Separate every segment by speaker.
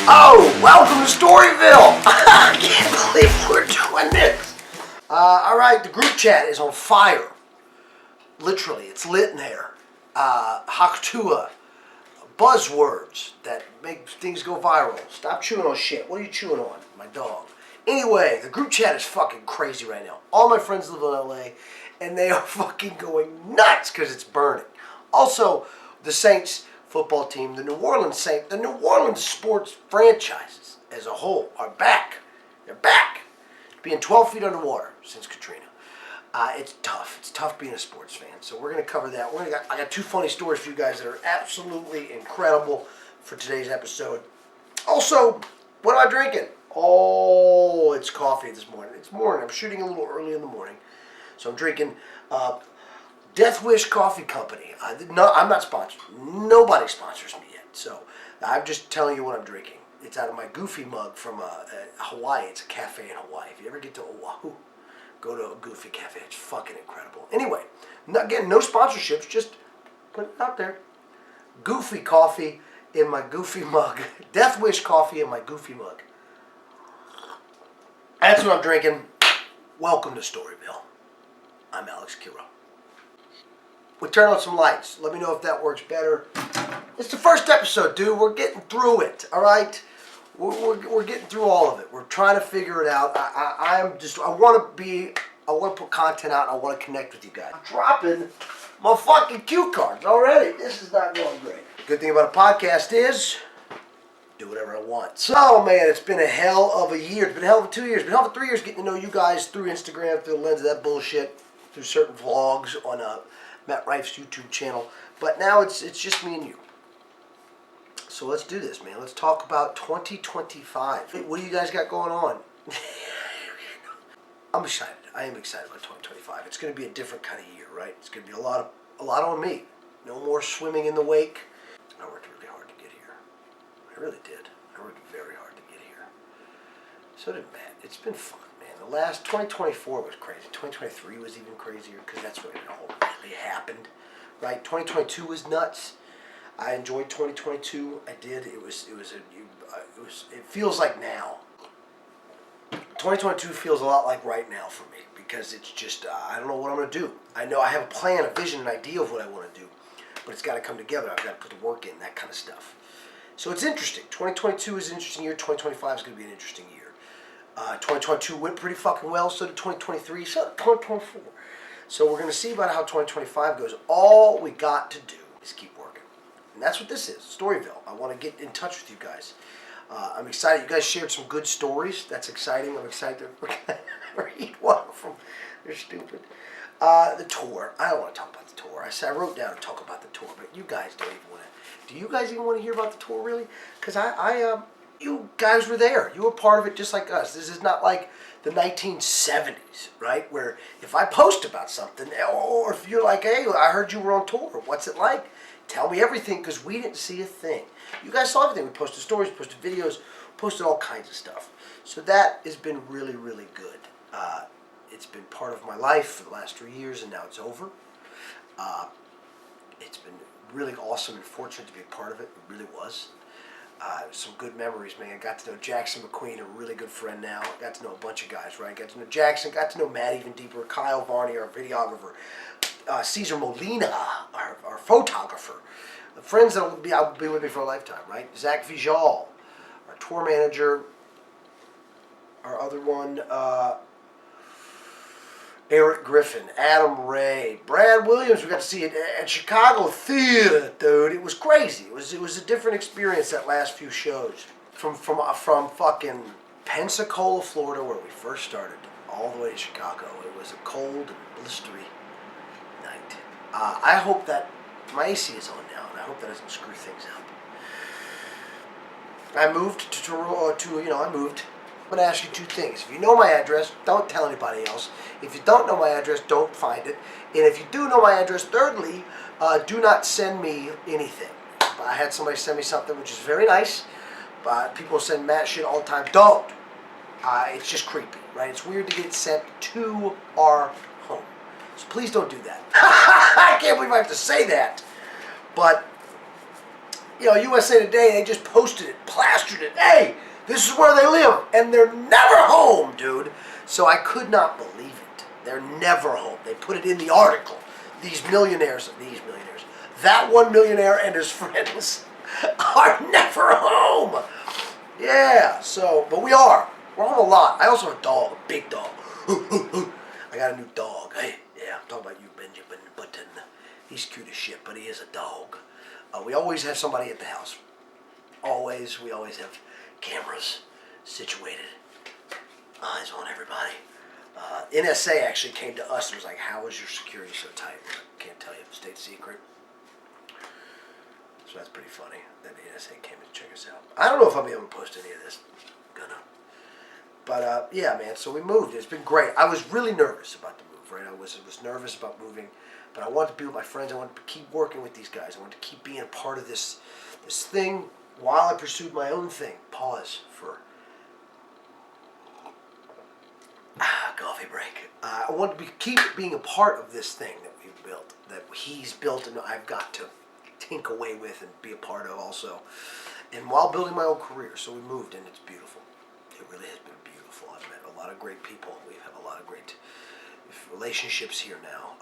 Speaker 1: Oh, welcome to Storyville! I can't believe we're doing this. Alright, the group chat is on fire. Literally, it's lit in there. Haktua, buzzwords that make things go viral. Stop chewing on shit. What are you chewing on? My dog. Anyway, the group chat is fucking crazy right now. All my friends live in LA, and they are fucking going nuts because it's burning. Also, the Saints football team, the New Orleans Saints, the New Orleans sports franchises as a whole are back. They're back. Being 12 feet underwater since Katrina. It's tough. It's tough being a sports fan. So we're going to cover that. I got two funny stories for you guys that are absolutely incredible for today's episode. Also, what am I drinking? Oh, it's coffee this morning. It's morning. I'm shooting a little early in the morning. So I'm drinking Death Wish Coffee Company. I'm not sponsored. Nobody sponsors me yet. So I'm just telling you what I'm drinking. It's out of my Goofy mug from Hawaii. It's a cafe in Hawaii. If you ever get to Oahu, go to a Goofy cafe. It's fucking incredible. Anyway, again, no sponsorships. Just put it out there. Goofy coffee in my Goofy mug. Death Wish coffee in my Goofy mug. That's what I'm drinking. Welcome to Storyville. I'm Alex Cureau. We'll turn on some lights. Let me know if that works better. It's the first episode, dude. We're getting through it, all right? We're getting through all of it. We're trying to figure it out. I want to put content out. I want to connect with you guys. I'm dropping my fucking cue cards already. This is not going great. Good thing about a podcast is do whatever I want. So, man, it's been a hell of a year. It's been a hell of 2 years. It's been a hell of 3 years getting to know you guys through Instagram, through the lens of that bullshit, through certain vlogs on Matt Rife's YouTube channel. But now it's just me and you. So let's do this, man. Let's talk about 2025. What do you guys got going on? I'm excited. I am excited about 2025. It's going to be a different kind of year, right? It's going to be a lot on me. No more swimming in the wake. I worked really hard to get here. I really did. I worked very hard to get here. So did Matt. It's been fun, man. The last 2024 was crazy. 2023 was even crazier because that's when it all really happened, right? 2022 was nuts. I enjoyed 2022. I did. It feels like now. 2022 feels a lot like right now for me because it's just I don't know what I'm going to do. I know I have a plan, a vision, an idea of what I want to do, but it's got to come together. I've got to put the work in, that kind of stuff. So it's interesting. 2022 is an interesting year. 2025 is going to be an interesting year. 2022 went pretty fucking well. So did 2023. So did 2024. So we're going to see about how 2025 goes. All we got to do is keep working. And that's what this is, Storyville. I want to get in touch with you guys. I'm excited. You guys shared some good stories. That's exciting. I'm excited to read one of them. They're stupid. The tour. I don't want to talk about the tour. I wrote down to talk about the tour, but you guys don't even want to. Do you guys even want to hear about the tour, really? Because you guys were there. You were part of it just like us. This is not like the 1970s, right? Where if I post about something, or if you're like, hey, I heard you were on tour. What's it like? Tell me everything, because we didn't see a thing. You guys saw everything. We posted stories, posted videos, posted all kinds of stuff. So that has been really, really good. It's been part of my life for the last 3 years, and now it's over. It's been really awesome and fortunate to be a part of it. It really was. Some good memories, man. I got to know Jackson McQueen, a really good friend now. I got to know a bunch of guys, right? Got to know Jackson, got to know Matt even deeper, Kyle Varney, our videographer, Cesar Molina, our photographer, the friends that will be with me for a lifetime, right? Zach Vijal, our tour manager, our other one, Eric Griffin, Adam Ray, Brad Williams. We got to see it at Chicago Theater, dude. It was crazy. It was a different experience that last few shows. From fucking Pensacola, Florida, where we first started, all the way to Chicago. It was a cold and blistery night. I hope that my AC is on now, and I hope that doesn't screw things up. I moved to Toronto. I moved. I'm going to ask you two things. If you know my address, don't tell anybody else. If you don't know my address, don't find it. And if you do know my address, thirdly, do not send me anything. I had somebody send me something, which is very nice. People send Matt shit all the time. Don't. It's just creepy, right? It's weird to get it sent to our home. So please don't do that. I can't believe I have to say that. But USA Today, they just posted it, plastered it. Hey, this is where they live, and they're never home, dude. So I could not believe it. They're never home. They put it in the article. These millionaires, that one millionaire and his friends are never home. Yeah, so, but we are. We're home a lot. I also have a dog, a big dog. I got a new dog. Hey, yeah, I'm talking about you, Benjamin Button. He's cute as shit, but he is a dog. We always have somebody at the house. Always. We always have cameras situated. Eyes on everybody. NSA actually came to us and was like, how is your security so tight? Can't tell you. State secret. So that's pretty funny that the NSA came to check us out. I don't know if I'll be able to post any of this. Gonna. But yeah, man, so we moved. It's been great. I was really nervous about the move, right? I was nervous about moving, but I wanted to be with my friends. I wanted to keep working with these guys. I wanted to keep being a part of this thing while I pursued my own thing. Pause for coffee break. I wanted to keep being a part of this thing that we've built, that he's built, and I've got to tink away with and be a part of also. And while building my own career, so we moved, and it's beautiful. It really has been beautiful. I've met a lot of great people. We have a lot of great relationships here now.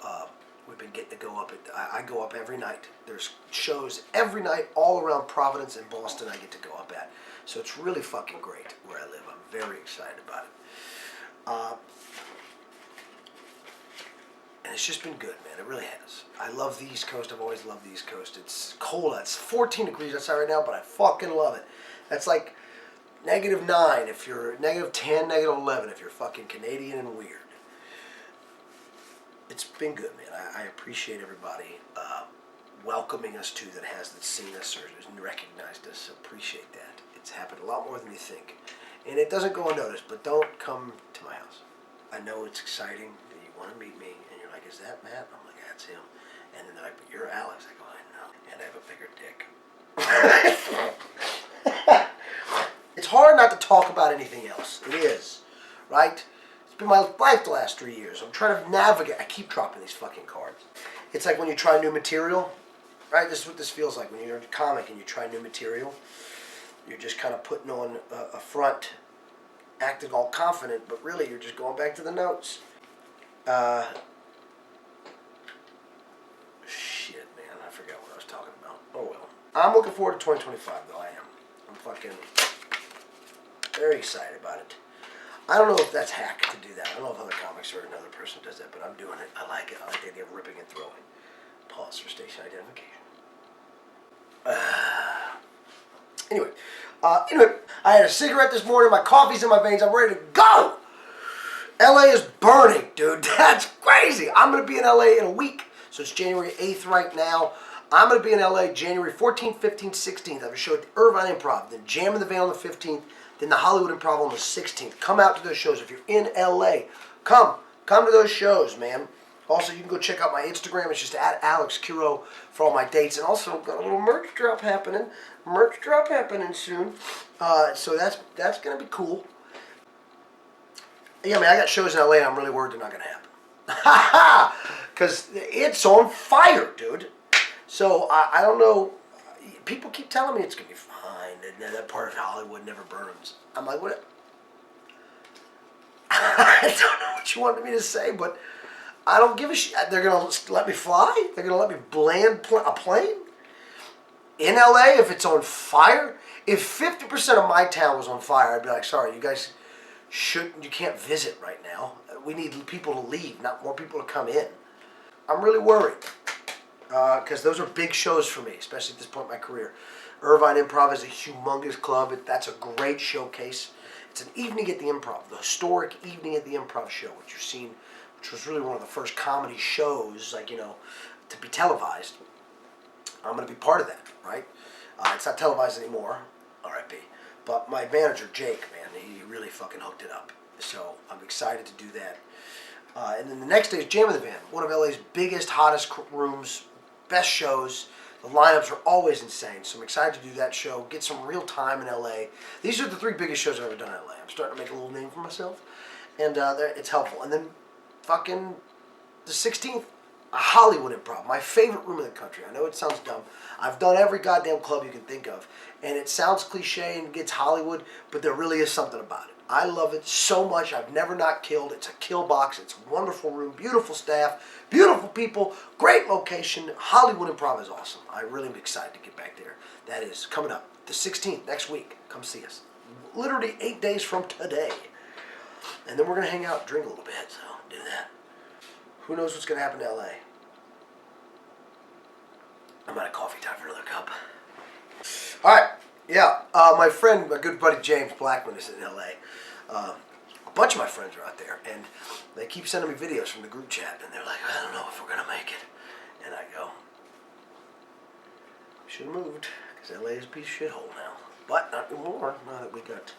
Speaker 1: We've been getting to go up. I go up every night. There's shows every night all around Providence and Boston I get to go up at. So it's really fucking great where I live. I'm very excited about it. And it's just been good, man. It really has. I love the East Coast. I've always loved the East Coast. It's cold. It's 14 degrees outside right now, but I fucking love it. That's like -9 if you're -10, -11 if you're fucking Canadian and weird. It's been good, man. I appreciate everybody welcoming us too that's seen us or has recognized us. Appreciate that. It's happened a lot more than you think. And it doesn't go unnoticed, but don't come to my house. I know it's exciting that you want to meet me, and you're like, is that Matt? I'm like, that's him. And then they're like, but you're Alex. I go, I know. And I have a bigger dick. It's hard not to talk about anything else. It is, right? It's been my life the last 3 years. I'm trying to navigate. I keep dropping these fucking cards. It's like when you try new material, right? This is what this feels like when you're in a comic and you try new material. You're just kind of putting on a front, acting all confident, but really you're just going back to the notes. Shit, man, I forgot what I was talking about. Oh well. I'm looking forward to 2025, though. I am. I'm fucking very excited about it. I don't know if that's hack to do that. I don't know if other comics or another person does that, but I'm doing it. I like it. I like the idea of ripping and throwing. Pause for station identification. Anyway, I had a cigarette this morning. My coffee's in my veins. I'm ready to go. LA is burning, dude. That's crazy. I'm going to be in LA in a week. So it's January 8th right now. I'm going to be in LA January 14th, 15th, 16th. I have a show at the Irvine Improv, then Jam in the Van on the 15th, then the Hollywood Improv on the 16th. Come out to those shows. If you're in LA, come to those shows, man. Also, you can go check out my Instagram. It's just at Alex Cureau for all my dates. And also, got a little merch drop happening. Soon. So that's going to be cool. Yeah, man, I got shows in LA and I'm really worried they're not going to happen. Ha ha! Because it's on fire, dude. So I don't know. People keep telling me it's going to be fine. That part of Hollywood never burns. I'm like, what? I don't know what you wanted me to say, but I don't give a shit. They're going to let me fly? They're going to let me land a plane? In LA, if it's on fire? If 50% of my town was on fire, I'd be like, sorry, you guys you can't visit right now. We need people to leave, not more people to come in. I'm really worried. Because those are big shows for me, especially at this point in my career. Irvine Improv is a humongous club. That's a great showcase. It's an evening at the Improv, the historic evening at the Improv show, which was really one of the first comedy shows, to be televised. I'm going to be part of that, right? It's not televised anymore, R.I.P. But my manager, Jake, man, he really fucking hooked it up. So I'm excited to do that. And then the next day is Jam in the Van, one of LA's biggest, hottest rooms, best shows. The lineups are always insane. So I'm excited to do that show, get some real time in LA. These are the 3 biggest shows I've ever done in LA. I'm starting to make a little name for myself. And it's helpful. And then fucking the 16th, Hollywood Improv, my favorite room in the country. I know it sounds dumb. I've done every goddamn club you can think of, and it sounds cliche and gets Hollywood, but there really is something about it. I love it so much. I've never not killed. It's a kill box. It's a wonderful room, beautiful staff, beautiful people, great location. Hollywood Improv is awesome. I really am excited to get back there. That is coming up the 16th, next week. Come see us. Literally 8 days from today. And then we're going to hang out and drink a little bit, so do that. Who knows what's going to happen to LA? I'm out of coffee, time for another cup. All right, yeah, my friend, my good buddy James Blackman is in LA. A bunch of my friends are out there, and they keep sending me videos from the group chat, and they're like, I don't know if we're going to make it. And I go, should have moved, because LA is a piece of shithole now. But not anymore, now that we got,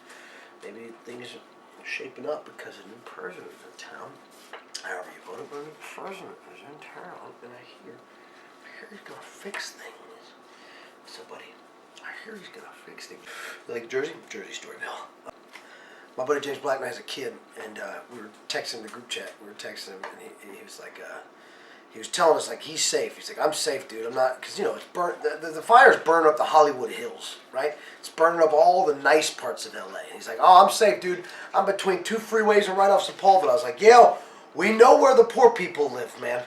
Speaker 1: maybe things are shaping up because a new president is in town. However you put it, but a new president is in town, and I hear he's going to fix things. So, buddy, I hear he's going to fix things. You like Jersey? Jersey, Storyville. My buddy James Blackman has a kid, and we were texting the group chat. We were texting him, and he was like, he was telling us, like, he's safe. He's like, I'm safe, dude. I'm not, because, you know, it's burnt, the fires burn up the Hollywood Hills, right? It's burning up all the nice parts of LA. And he's like, oh, I'm safe, dude. I'm between 2 freeways and right off Sepulveda. I was like, yo, we know where the poor people live, man.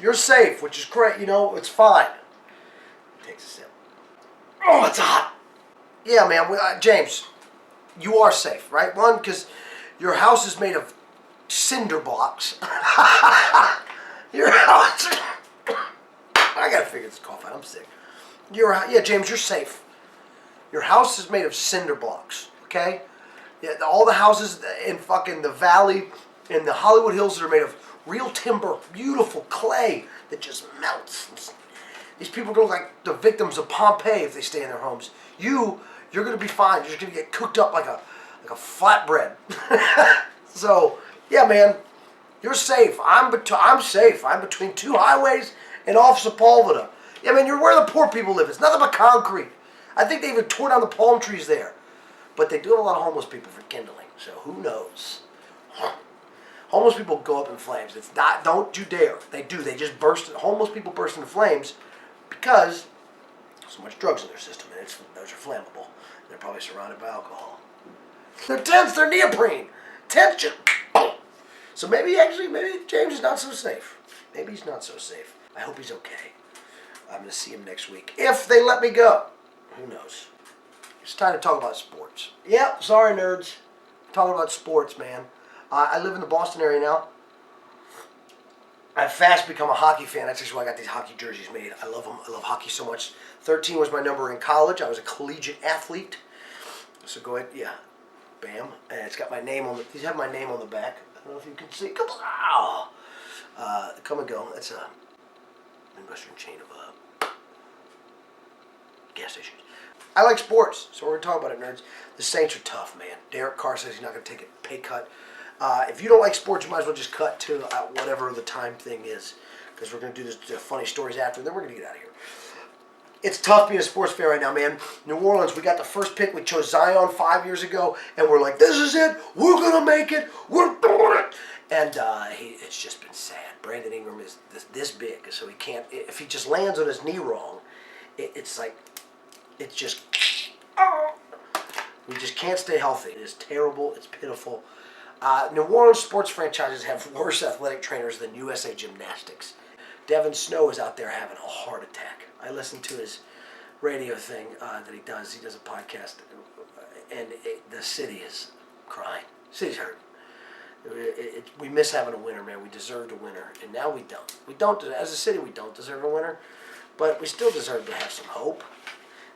Speaker 1: You're safe, which is great. You know, it's fine. Takes a sip. Oh, it's hot. Yeah, man. James, you are safe, right? One, because your house is made of cinder blocks. Your house. I gotta figure this cough out. I'm sick. Yeah, James, you're safe. Your house is made of cinder blocks. Okay. Yeah, all the houses in fucking the valley in the Hollywood Hills that are made of real timber, beautiful clay that just melts. These people go like the victims of Pompeii if they stay in their homes. You're gonna be fine. You're just gonna get cooked up like a flatbread. So yeah, man, you're safe. I'm safe. I'm between 2 highways and off Sepulveda. Yeah, man, you're where the poor people live. It's nothing but concrete. I think they even tore down the palm trees there, but they do have a lot of homeless people for kindling. So who knows? Homeless people go up in flames. It's not, don't you dare. They do. They just burst. Homeless people burst into flames because so much drugs in their system, and those are flammable. They're probably surrounded by alcohol. They're tents. They're neoprene. Tents just. So maybe James is not so safe. Maybe he's not so safe. I hope he's okay. I'm going to see him next week if they let me go. Who knows? It's time to talk about sports. Yep. Sorry, nerds. Talking about sports, man. I live in the Boston area now. I've fast become a hockey fan. That's actually why I got these hockey jerseys made. I love them. I love hockey so much. 13 was my number in college. I was a collegiate athlete. So go ahead. Yeah. Bam. And it's got my name on the... These have my name on the back. I don't know if you can see. Come and go. That's a Midwestern chain of gas stations. I like sports. So we're going to talk about it, nerds. The Saints are tough, man. Derek Carr says he's not going to take a pay cut. If you don't like sports, you might as well just cut to whatever the time thing is, because we're going to do this funny stories after, and then we're going to get out of here. It's tough being a sports fan right now, man. New Orleans, we got the first pick. We chose Zion 5 years ago, and we're like, this is it. We're going to make it. We're doing it. And it's just been sad. Brandon Ingram is this big, so he can't, if he just lands on his knee wrong, it's just, we just can't stay healthy. It is terrible. It's pitiful. New Orleans sports franchises have worse athletic trainers than USA Gymnastics. Devin Snow is out there having a heart attack. I listened to his radio thing that he does. He does a podcast, and the city is crying. The city's hurting. We miss having a winner, man. We deserved a winner, and now we don't. We don't, as a city, we don't deserve a winner, but we still deserve to have some hope.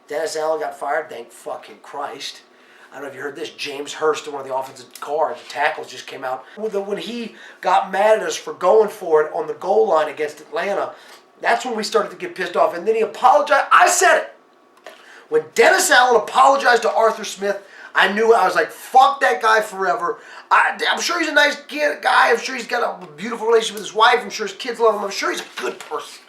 Speaker 1: Dennis Allen got fired, thank fucking Christ. I don't know if you heard this. James Hurst, one of the offensive guards, the tackles, just came out. When he got mad at us for going for it on the goal line against Atlanta, that's when we started to get pissed off. And then he apologized. I said it. When Dennis Allen apologized to Arthur Smith, I knew. I was like, fuck that guy forever. I'm sure he's a nice guy. I'm sure he's got a beautiful relationship with his wife. I'm sure his kids love him. I'm sure he's a good person.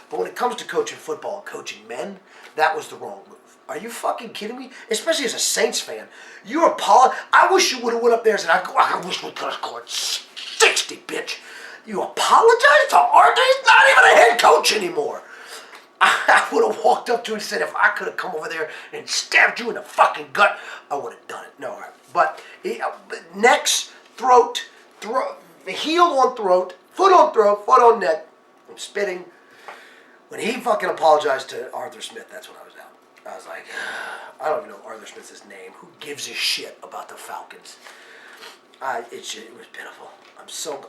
Speaker 1: But when it comes to coaching football and coaching men, that was the wrong move. Are you fucking kidding me? Especially as a Saints fan. I wish you would have went up there and said, I wish we could have scored 60, bitch. You apologize to Arthur? He's not even a head coach anymore. I would have walked up to him and said, if I could have come over there and stabbed you in the fucking gut, I would have done it. No, all right. But necks, throat, heel on throat, foot on neck. I'm spitting. When he fucking apologized to Arthur Smith, that's when I was out. I was like, I don't even know Arthur Smith's name. Who gives a shit about the Falcons? It was pitiful. I'm so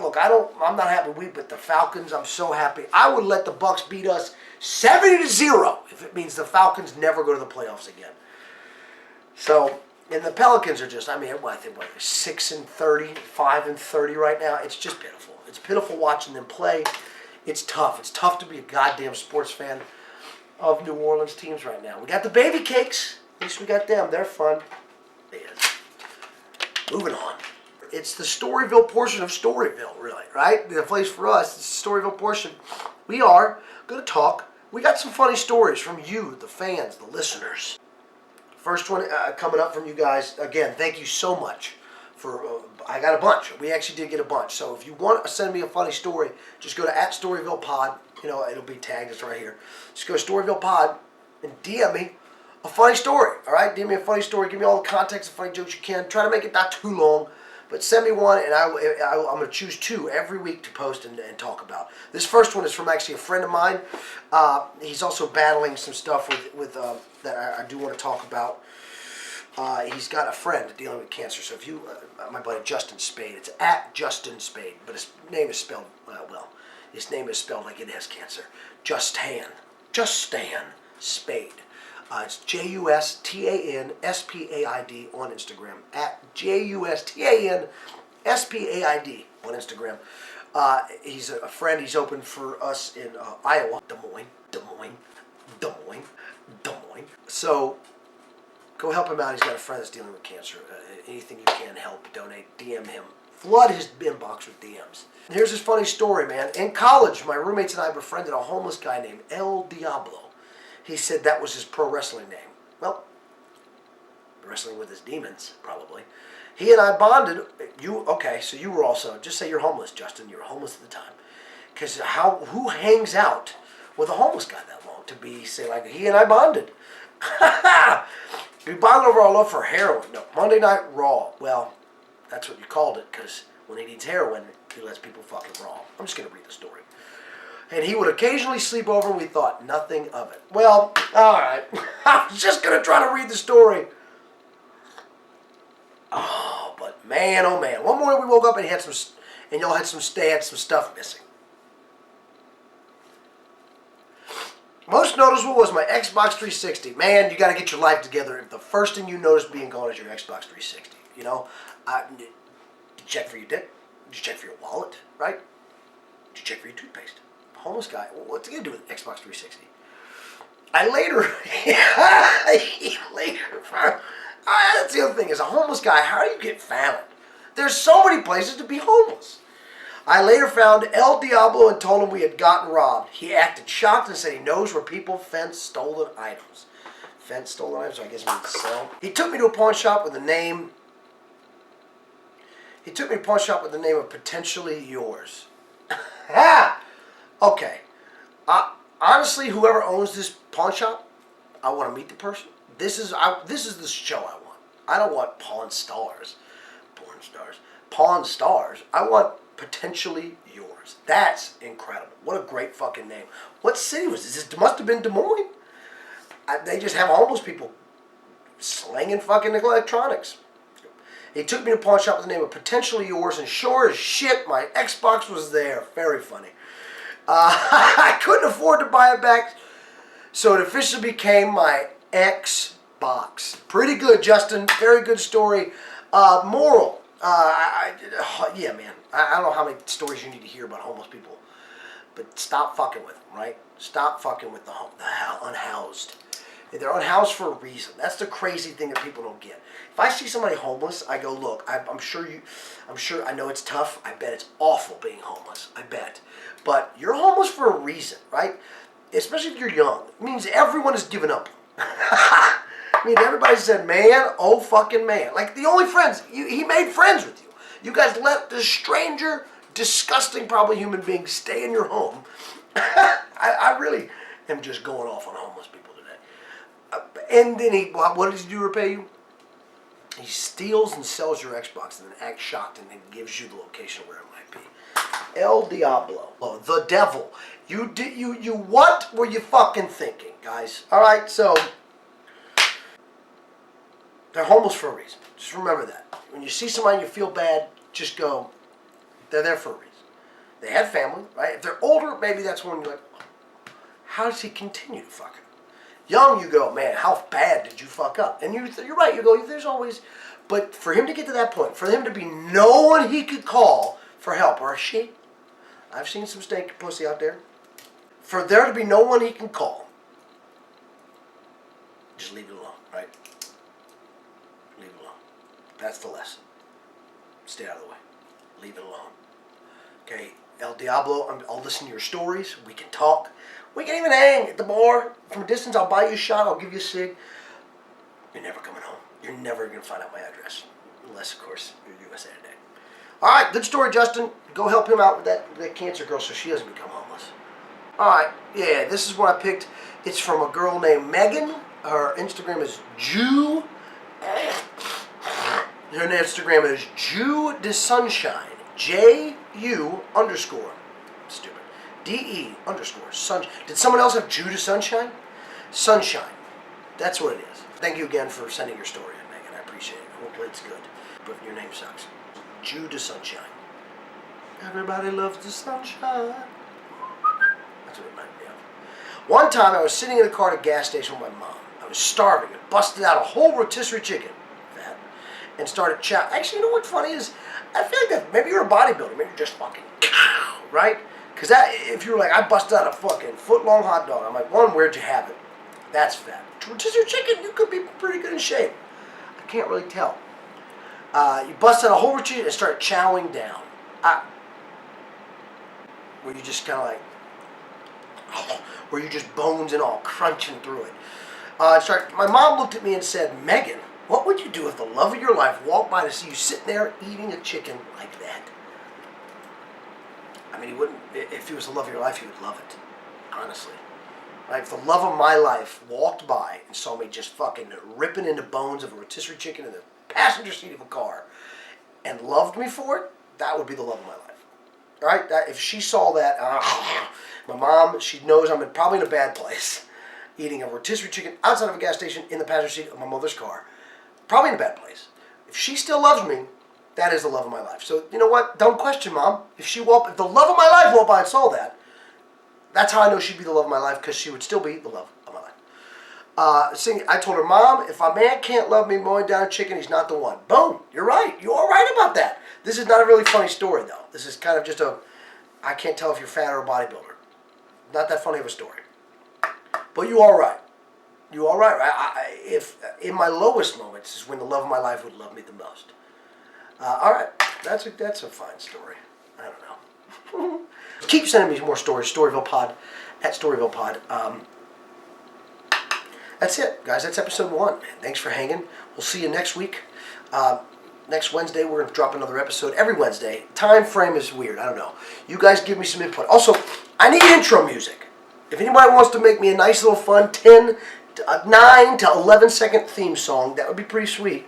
Speaker 1: look. I'm not happy but the Falcons. I'm so happy. I would let the Bucks beat us 70-0 if it means the Falcons never go to the playoffs again. So, and the Pelicans are just. I think 6-30, 5-30 right now. It's just pitiful. It's pitiful watching them play. It's tough. It's tough to be a goddamn sports fan of New Orleans teams right now. We got the baby cakes. At least we got them. They're fun. Man. Moving on. It's the Storyville portion of Storyville, really, right? The place for us, it's the Storyville portion. We are going to talk. We got some funny stories from you, the fans, the listeners. First one coming up from you guys. Again, thank you so much for. I got a bunch. We actually did get a bunch. So if you want to send me a funny story, just go to @StoryvillePod. It'll be tagged. It's right here. Just go to StoryvillePod and DM me a funny story. All right, DM me a funny story. Give me all the context of funny jokes you can. Try to make it not too long. But send me one, and I'm going to choose 2 every week to post and talk about. This first one is from actually a friend of mine. He's also battling some stuff with that I do want to talk about. He's got a friend dealing with cancer. So if you, my buddy Justin Spade, it's @Justin Spade, but his name is spelled, his name is spelled like it has cancer. Justan Spade. It's JUSTANSPAID on Instagram. @JUSTANSPAID on Instagram. He's a friend. He's open for us in Iowa. Des Moines. So go help him out. He's got a friend that's dealing with cancer. Anything you can help, donate, DM him. Flood his inbox with DMs. And here's his funny story, man. In college, my roommates and I befriended a homeless guy named El Diablo. He said that was his pro wrestling name. Well, wrestling with his demons, probably. He and I bonded. So you were also, just say you're homeless, Justin. You were homeless at the time. Because who hangs out with a homeless guy that long to be, say, like, he and I bonded. We bonded over our love for heroin. No, Monday Night Raw. Well, that's what you called it, because when he needs heroin, he lets people fucking raw. I'm just going to read the story. And he would occasionally sleep over, and we thought nothing of it. Well, all right. I was just going to try to read the story. Oh, but man, oh man. One morning we woke up and y'all had some stuff missing. Most noticeable was my Xbox 360. Man, you got to get your life together if the first thing you notice being gone is your Xbox 360. Did you check for your dick? Did you check for your wallet, right? Did you check for your toothpaste? Homeless guy, what's he going to do with Xbox 360? That's the other thing, as a homeless guy, how do you get found? There's so many places to be homeless. I later found El Diablo and told him we had gotten robbed. He acted shocked and said he knows where people fence stolen items. Fence stolen items, so I guess it means sell. He took me to a pawn shop with the name of Potentially Yours. Okay. Honestly, whoever owns this pawn shop, I want to meet the person. This is the show I want. I don't want Pawn Stars. I want Potentially Yours. That's incredible. What a great fucking name. What city was this? This must have been Des Moines. They just have homeless people slinging fucking electronics. He took me to a pawn shop with the name of Potentially Yours, and sure as shit, my Xbox was there. Very funny. I couldn't afford to buy it back, so it officially became my Xbox. Pretty good, Justin. Very good story. Moral. Yeah, man. I don't know how many stories you need to hear about homeless people, but stop fucking with them, right? Stop fucking with the unhoused. They're unhoused for a reason. That's the crazy thing that people don't get. If I see somebody homeless, I go, look, I'm sure I know it's tough. I bet it's awful being homeless. I bet. But you're homeless for a reason, right? Especially if you're young. It means everyone has given up. I mean, everybody said, man, oh fucking man. Like the only friends, he made friends with you. You guys let the stranger disgusting, probably human being, stay in your home. I really am just going off on homeless people today. And then what does he do to repay you? He steals and sells your Xbox and then acts shocked and then gives you the location where it might be. El Diablo. Oh, the devil. You what were you fucking thinking, guys? Alright, so they're homeless for a reason. Just remember that. When you see somebody and you feel bad, just go, they're there for a reason. They had family, right? If they're older, maybe that's when you're like, how does he continue to fuck it? Young, you go, man, how bad did you fuck up? And you're right, you go, there's always, but for him to get to that point, for him to be no one he could call for help, or she, I've seen some stanky pussy out there, for there to be no one he can call, just leave it alone, right? Leave it alone. That's the lesson. Stay out of the way. Leave it alone. Okay, El Diablo, I'll listen to your stories. We can talk. We can even hang at the bar. From a distance, I'll buy you a shot. I'll give you a cig. You're never coming home. You're never going to find out my address. Unless, of course, you're USA Today. All right, good story, Justin. Go help him out with that cancer girl so she doesn't become homeless. All right, yeah, this is what I picked. It's from a girl named Megan. Her Instagram is Jew. Her Instagram is Jew de Sunshine. J-U underscore. Stupid. D-E underscore. Sunshine. Did someone else have Jew de Sunshine? Sunshine. That's what it is. Thank you again for sending your story in, Megan. I appreciate it. Hopefully it's good. But your name sucks. Jew de Sunshine. Everybody loves the sunshine. That's what it reminded me of. One time I was sitting in a car at a gas station with my mom. I was starving. I busted out a whole rotisserie chicken. Fat. And started chow. Actually, you know what's funny is, I feel like that maybe you're a bodybuilder. Maybe you're just fucking cow, right? Because that, if you were like, I busted out a fucking foot-long hot dog. I'm like, one, where'd you have it? That's fat. Rotisserie chicken, you could be pretty good in shape. I can't really tell. You busted out a whole rotisserie and started chowing down. Where you just kind of like, where you just bones and all crunching through it. My mom looked at me and said, Megan, what would you do if the love of your life walked by to see you sitting there eating a chicken like that? I mean, he wouldn't, if he was the love of your life, he would love it, honestly. Right? If the love of my life walked by and saw me just fucking ripping into bones of a rotisserie chicken in the passenger seat of a car and loved me for it, that would be the love of my life. Right? If she saw that, my mom, she knows I'm probably in a bad place, eating a rotisserie chicken outside of a gas station in the passenger seat of my mother's car. Probably in a bad place. If she still loves me, that is the love of my life. So, you know what? Don't question, Mom. If the love of my life walked by and saw that, that's how I know she'd be the love of my life, because she would still be the love of my life. I told her, Mom, if a man can't love me mowing down a chicken, he's not the one. Boom. You're right. You are right about that. This is not a really funny story, though. This is kind of just I can't tell if you're fat or a bodybuilder. Not that funny of a story. But you are right. You are right, right? If in my lowest moments is when the love of my life would love me the most. All right, that's a fine story. I don't know. Keep sending me more stories. Storyville Pod at Storyville Pod. That's it, guys. That's episode 1. Man. Thanks for hanging. We'll see you next week. Next Wednesday, we're going to drop another episode every Wednesday. Time frame is weird. I don't know. You guys give me some input. Also, I need intro music. If anybody wants to make me a nice little fun 9 to 11 second theme song, that would be pretty sweet.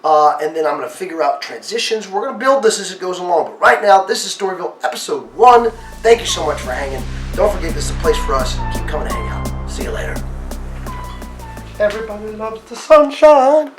Speaker 1: And then I'm going to figure out transitions. We're going to build this as it goes along. But right now, this is Storyville episode 1. Thank you so much for hanging. Don't forget, this is a place for us. Keep coming to hang out. See you later. Everybody loves the sunshine.